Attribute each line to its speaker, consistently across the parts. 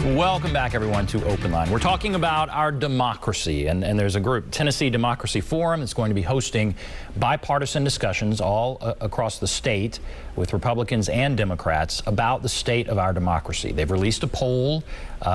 Speaker 1: Welcome back, everyone, to OpenLine. We're talking about our democracy, and there's a group, Tennessee Democracy Forum, that's going to be hosting bipartisan discussions all across the state with Republicans and Democrats about the state of our democracy. They've released a poll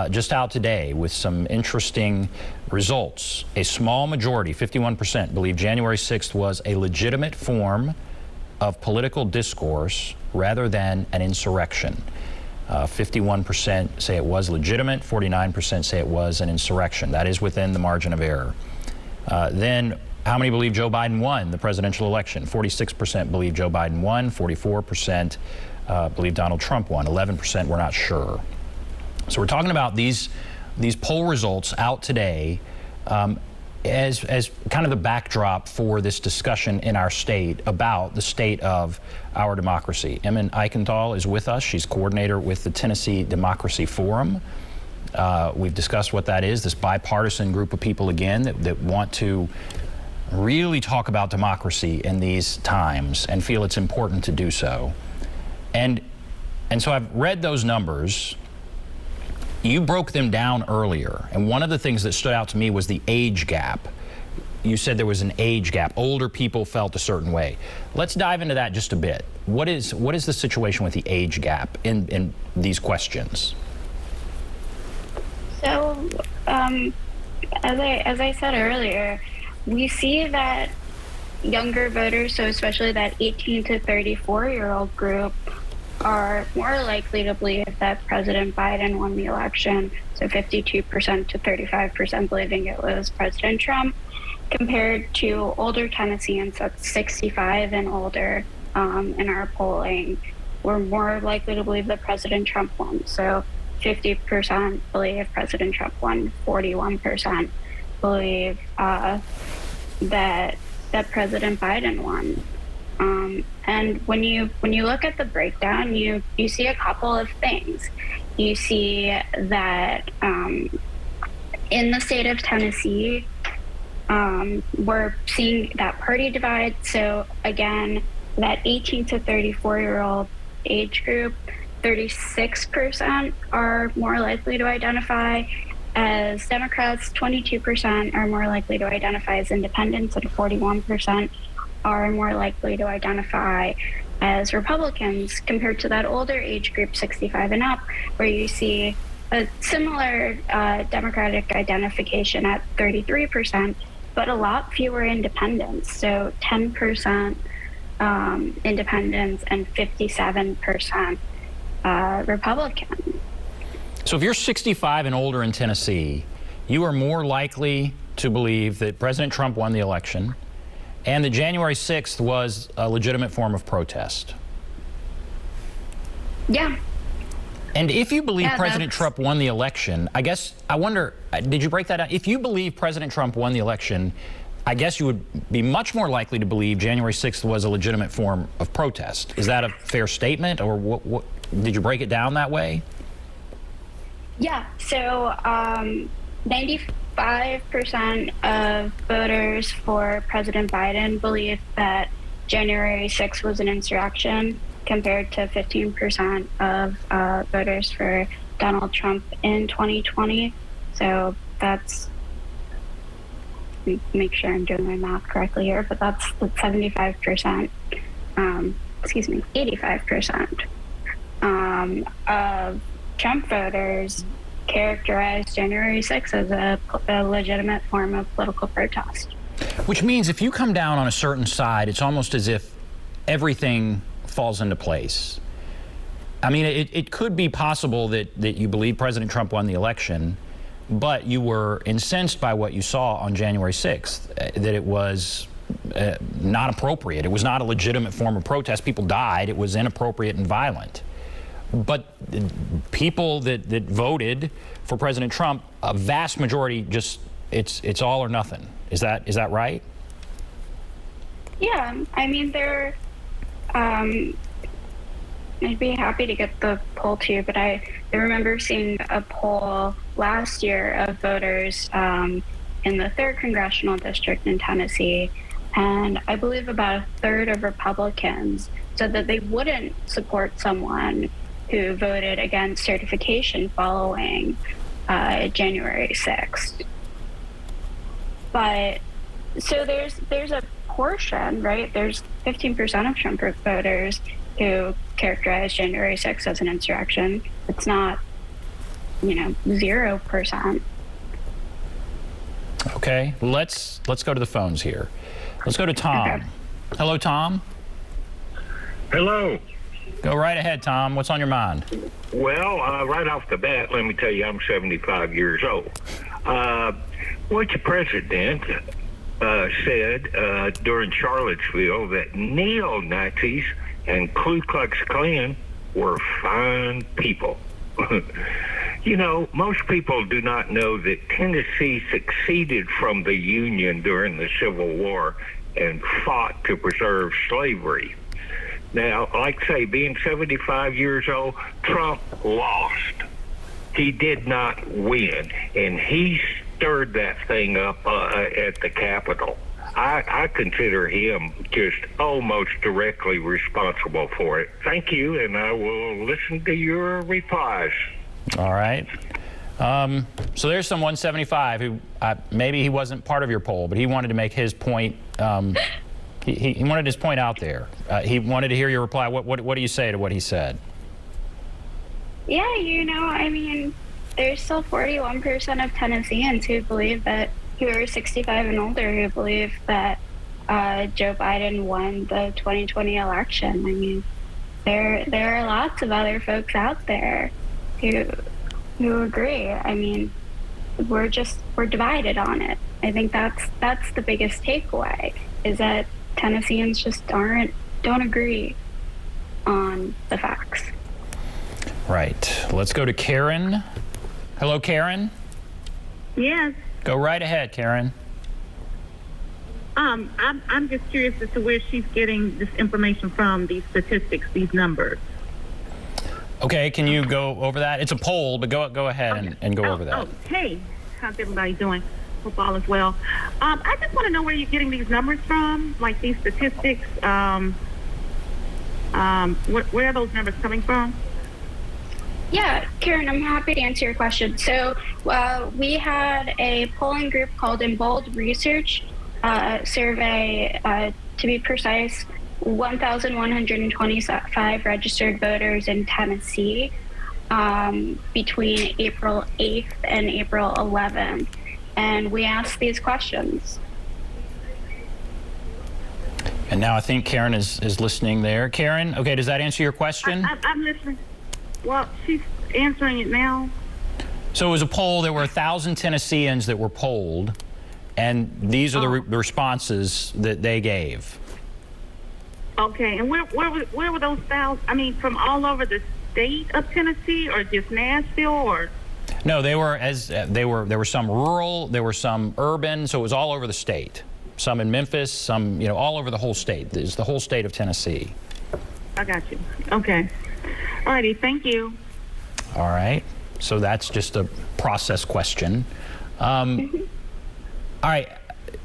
Speaker 1: just out today with some interesting results. A small majority, 51%, believe January 6th was a legitimate form of political discourse rather than an insurrection. 51% say it was legitimate, 49% say it was an insurrection. That is within the margin of error. Then, how many believe Joe Biden won the presidential election? 46% believe Joe Biden won, 44% believe Donald Trump won, 11% were not sure. So we're talking about these poll results out today as kind of the backdrop for this discussion in our state about the state of our democracy. Emily Eichenthal is with us. She's coordinator with the Tennessee Democracy Forum. We've discussed what that is, this bipartisan group of people, again, that want to really talk about democracy in these times and feel it's important to do so. And so I've read those numbers. You broke them down earlier, and one of the things that stood out to me was the age gap. You said there was an age gap. Older people felt a certain way. Let's dive into that just a bit. What is the situation with the age gap in these questions?
Speaker 2: So, as I said earlier, we see that younger voters, so especially that 18 to 34-year-old group, are more likely to believe that President Biden won the election, so 52% to 35% believing it was President Trump, compared to older Tennesseans, that's 65 and older, in our polling, were more likely to believe that President Trump won. So 50% believe President Trump won, 41% believe that President Biden won. And when you look at the breakdown, you see a couple of things. You see that in the state of Tennessee, we're seeing that party divide. So again, that 18 to 34-year-old age group, 36% are more likely to identify as Democrats, 22% are more likely to identify as independents, and 41% are more likely to identify as Republicans, compared to that older age group, 65 and up, where you see a similar Democratic identification at 33%, but a lot fewer independents. So 10% independents and 57% Republican.
Speaker 1: So if you're 65 and older in Tennessee, you are more likely to believe that President Trump won the election and that January 6th was a legitimate form of protest.
Speaker 2: Yeah.
Speaker 1: And if you believe President Trump won the election, I wonder, did you break that out? If you believe President Trump won the election, I guess you would be much more likely to believe January 6th was a legitimate form of protest. Is that a fair statement, or what did you break it down that way?
Speaker 2: Yeah, so 95% of voters for President Biden believe that January 6th was an insurrection, compared to 15% of voters for Donald Trump in 2020. So that's, make sure I'm doing my math correctly here, but that's 75%, 85% of Trump voters characterize January 6th as a legitimate form of political protest.
Speaker 1: Which means if you come down on a certain side, it's almost as if everything falls into place. I mean, it could be possible that you believe President Trump won the election, but you were incensed by what you saw on January 6th, that it was not appropriate. It was not a legitimate form of protest. People died. It was inappropriate and violent. But people that voted for President Trump, a vast majority, just it's all or nothing. Is that right?
Speaker 2: Yeah, I mean, I'd be happy to get the poll to you, but I remember seeing a poll last year of voters in the 3rd Congressional District in Tennessee, and I believe about a third of Republicans said that they wouldn't support someone who voted against certification following January 6th. But so there's a portion, right? There's 15% of Trump voters who characterize January 6th as an insurrection. It's not, 0%.
Speaker 1: Okay, let's go to the phones here. Let's go to Tom.
Speaker 2: Okay.
Speaker 1: Hello, Tom.
Speaker 3: Hello.
Speaker 1: Go right ahead, Tom. What's on your mind?
Speaker 3: Well, right off the bat, let me tell you, I'm 75 years old. What your president said during Charlottesville that neo-Nazis and Ku Klux Klan were fine people. Most people do not know that Tennessee succeeded from the Union during the Civil War and fought to preserve slavery. Now, like say, being 75 years old, Trump lost. He did not win, and he stirred that thing up at the Capitol. I consider him just almost directly responsible for it. Thank you, and I will listen to your replies.
Speaker 1: All right. So there's some 175 who maybe he wasn't part of your poll, but he wanted to make his point. He wanted his point out there. He wanted to hear your reply. What do you say to what he said?
Speaker 2: Yeah, there's still 41% of Tennesseans who believe that, who are 65 and older, who believe that Joe Biden won the 2020 election. There are lots of other folks out there who agree. We're divided on it. I think that's the biggest takeaway, is that Tennesseans just don't agree on the facts.
Speaker 1: Right. Let's go to Karen. Hello, Karen.
Speaker 4: Yes.
Speaker 1: Go right ahead, Karen.
Speaker 4: I'm just curious as to where she's getting this information from, these statistics, these numbers.
Speaker 1: Okay, can you go over that? It's a poll, but go ahead and go over that.
Speaker 4: Hey, how's everybody doing? Hope all is well. I just want to know where you're getting these numbers from, like these statistics. Where are those numbers coming from?
Speaker 2: Yeah, Karen, I'm happy to answer your question. So we had a polling group called Embold Research survey, to be precise, 1,125 registered voters in Tennessee between April 8th and April 11th. And we asked these questions.
Speaker 1: And now I think Karen is listening there. Karen, okay, does that answer your question?
Speaker 4: I'm listening. Well, she's answering it now.
Speaker 1: So it was a poll. There were 1,000 Tennesseans that were polled, and these are the responses that they gave.
Speaker 4: Okay, and where were those 1,000? From all over the state of Tennessee, or just Nashville, or?
Speaker 1: No, there were some rural, there were some urban, so it was all over the state. Some in Memphis, some all over the whole state. It's the whole state of Tennessee.
Speaker 4: I got you. Okay. All righty. Thank you.
Speaker 1: All right. So that's just a process question. All right.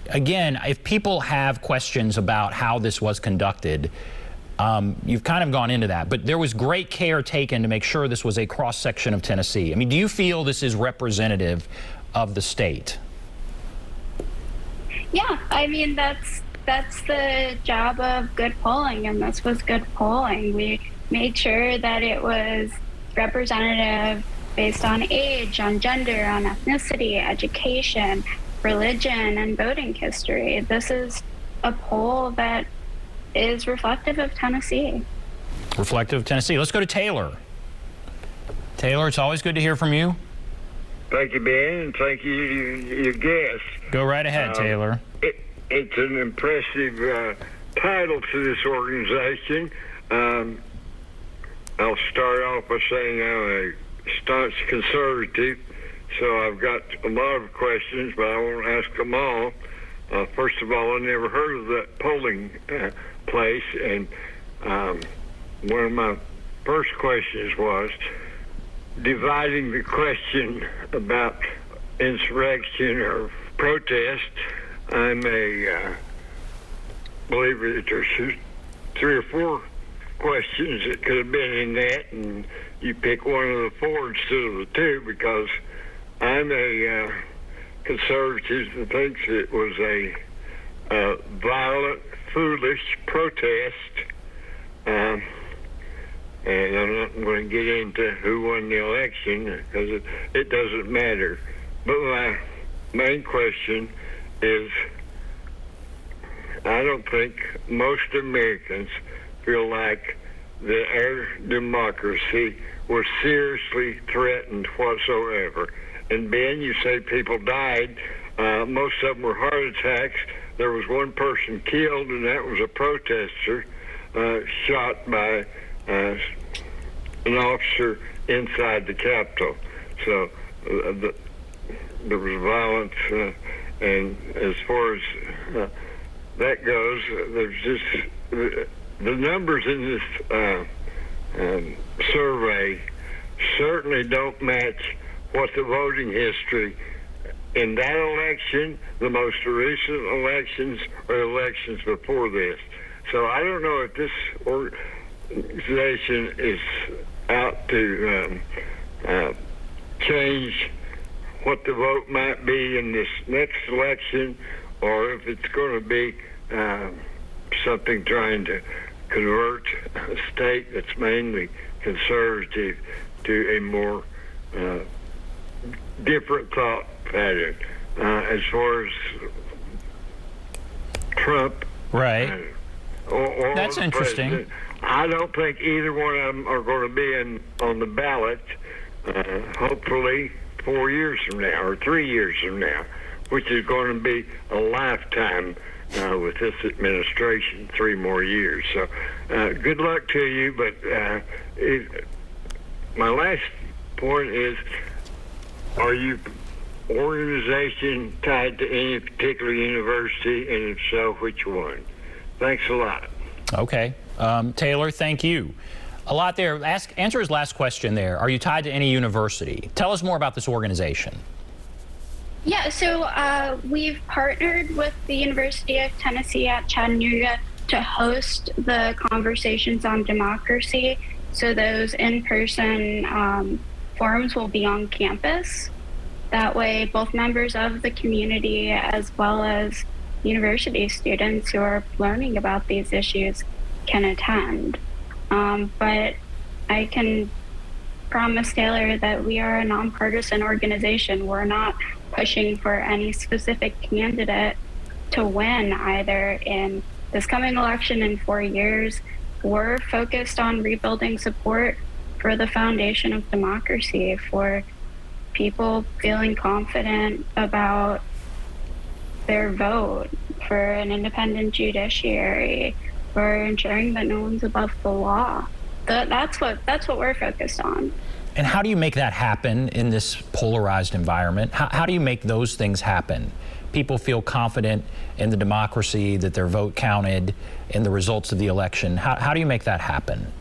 Speaker 1: Again, if people have questions about how this was conducted, you've kind of gone into that, but there was great care taken to make sure this was a cross-section of Tennessee. Do you feel this is representative of the state?
Speaker 2: Yeah, that's the job of good polling, and this was good polling. We made sure that it was representative based on age, on gender, on ethnicity, education, religion, and voting history. This is a poll that is reflective of Tennessee.
Speaker 1: Reflective of Tennessee. Let's go to Taylor. Taylor, it's always good to hear from you.
Speaker 3: Thank you, Ben, and thank you, your guest.
Speaker 1: Go right ahead, Taylor.
Speaker 3: It's an impressive title to this organization. I'll start off by saying I'm a staunch conservative, so I've got a lot of questions, but I won't ask them all. First of all, I never heard of that polling place, and one of my first questions was dividing the question about insurrection or protest. I'm a believer that there's 3 or 4 questions that could have been in that, and
Speaker 5: you pick one of the four instead of the two, because I'm a conservative that thinks it was a violent, foolish protest. And I'm not going to get into who won the election, because it doesn't matter. But my main question is, I don't think most Americans feel like that our democracy was seriously threatened whatsoever. And Ben, you say people died. Most of them were heart attacks. There was one person killed, and that was a protester shot by an officer inside the Capitol. So there was violence, and as far as that goes, there's just the numbers in this survey certainly don't match what the voting history in that election, the most recent elections, or elections before this. So I don't know if this organization is out to change what the vote might be in this next election, or if it's going to be something trying to convert a state that's mainly conservative to a more different thought pattern. As far as Trump,
Speaker 1: right?
Speaker 5: Or
Speaker 1: that's interesting.
Speaker 5: I don't think either one of them are going to be on the ballot. Hopefully 4 years from now or 3 years from now, which is going to be a lifetime with this administration, 3 more years. So good luck to you. But my last point is, are you organization tied to any particular university, and if so, which one? Thanks a lot.
Speaker 1: Okay. Taylor, thank you. A lot there. Answer his last question there. Are you tied to any university? Tell us more about this organization.
Speaker 2: Yeah, so we've partnered with the University of Tennessee at Chattanooga to host the conversations on democracy. So those in-person forums will be on campus. That way, both members of the community as well as university students who are learning about these issues can attend. But I can promise Taylor that we are a nonpartisan organization. We're not pushing for any specific candidate to win either in this coming election in 4 years. We're focused on rebuilding support for the foundation of democracy, for people feeling confident about their vote, for an independent judiciary, for ensuring that no one's above the law. That's what we're focused on.
Speaker 1: And how do you make that happen in this polarized environment? How do you make those things happen? People feel confident in the democracy, that their vote counted in the results of the election. How do you make that happen?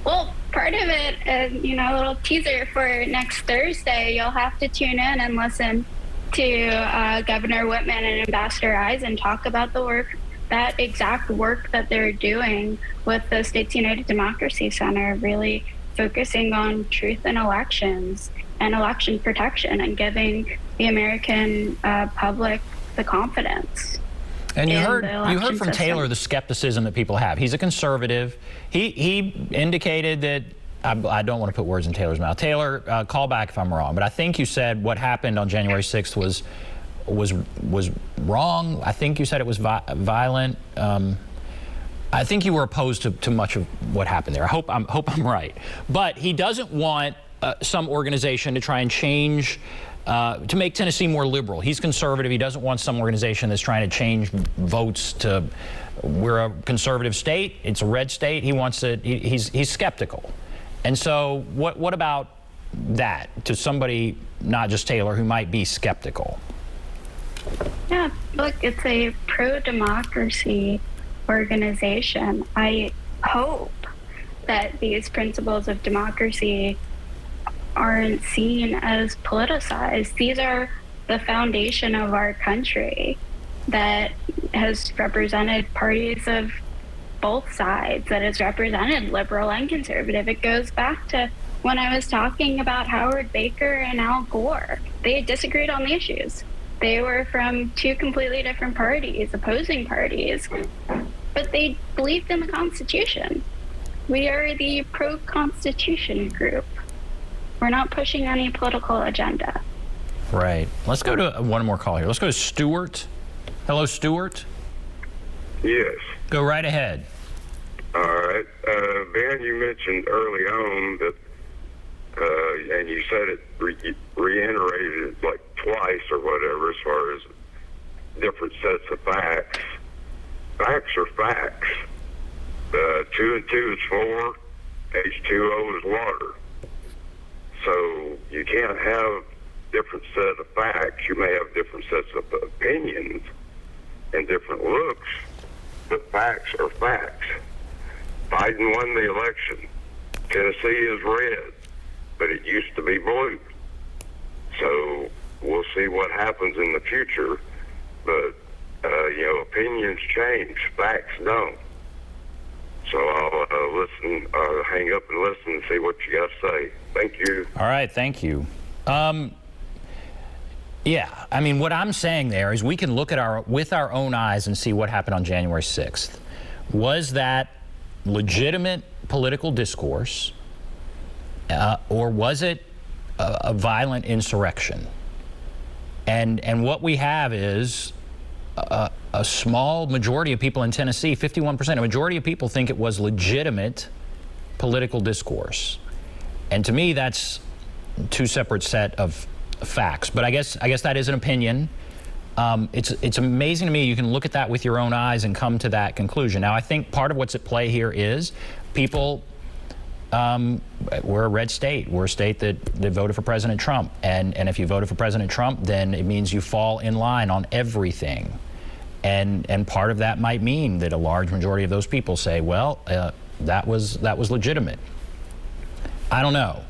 Speaker 2: Well, part of it, a little teaser for next Thursday, you'll have to tune in and listen to Governor Whitman and Ambassador Eisen talk about the work, that exact work that they're doing with the States United Democracy Center, really focusing on truth in elections and election protection and giving the American public the confidence.
Speaker 1: And you heard from
Speaker 2: system.
Speaker 1: Taylor the skepticism that people have. He's a conservative. He indicated that, I don't want to put words in Taylor's mouth. Taylor, call back if I'm wrong, but I think you said what happened on January 6th was wrong. I think you said it was violent. I think you were opposed to much of what happened there. I hope I'm right. But he doesn't want some organization to try and change, to make Tennessee more liberal. He's conservative. He doesn't want some organization that's trying to change votes to, we're a conservative state, it's a red state. He wants to, he's skeptical. And so what about that to somebody, not just Taylor, who might be skeptical?
Speaker 2: Yeah, look, it's a pro-democracy organization. I hope that these principles of democracy aren't seen as politicized. These are the foundation of our country that has represented parties of both sides, that has represented liberal and conservative. It goes back to when I was talking about Howard Baker and Al Gore. They disagreed on the issues. They were from two completely different parties, opposing parties, but they believed in the Constitution. We are the pro-Constitution group. We're not pushing any political agenda.
Speaker 1: Right. Let's go to one more call here. Let's go to Stuart. Hello, Stuart.
Speaker 6: Yes.
Speaker 1: Go right ahead.
Speaker 6: All right. Ben, you mentioned early on that, and you said it, reiterated it like twice or whatever as far as different sets of facts. Facts are facts. 2 and 2 is 4. H2O is water. So you can't have different set of facts. You may have different sets of opinions and different looks, but facts are facts. Biden won the election. Tennessee is red, but it used to be blue. So we'll see what happens in the future. But, opinions change. Facts don't. So I'll listen, hang up and listen and see what you got to say. Thank you.
Speaker 1: All right, thank you. Yeah, I mean, what I'm saying there is we can look at with our own eyes and see what happened on January 6th. Was that legitimate political discourse, or was it a violent insurrection? And what we have is a small majority of people in Tennessee, 51%, a majority of people think it was legitimate political discourse. And to me, that's two separate set of facts. But I guess that is an opinion. It's amazing to me you can look at that with your own eyes and come to that conclusion. Now, I think part of what's at play here is people, we're a red state. We're a state that voted for President Trump. And if you voted for President Trump, then it means you fall in line on everything. And part of that might mean that a large majority of those people say, well, that was legitimate. I don't know.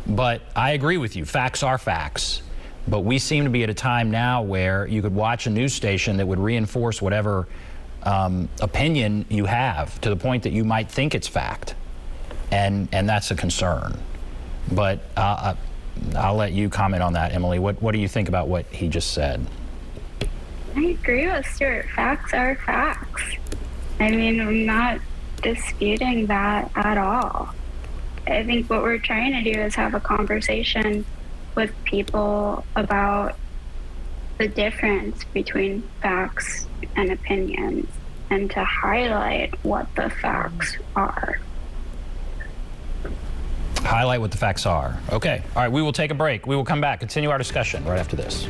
Speaker 1: But I agree with you. Facts are facts. But we seem to be at a time now where you could watch a news station that would reinforce whatever opinion you have to the point that you might think it's fact. And that's a concern. But I'll let you comment on that, Emily. What do you think about what he just said?
Speaker 2: I agree with Stuart. Facts are facts. I mean, I'm not disputing that at all. I think what we're trying to do is have a conversation with people about the difference between facts and opinions and to highlight what the facts are.
Speaker 1: Highlight what the facts are. Okay. All right, we will take a break. We will come back, continue our discussion right after this.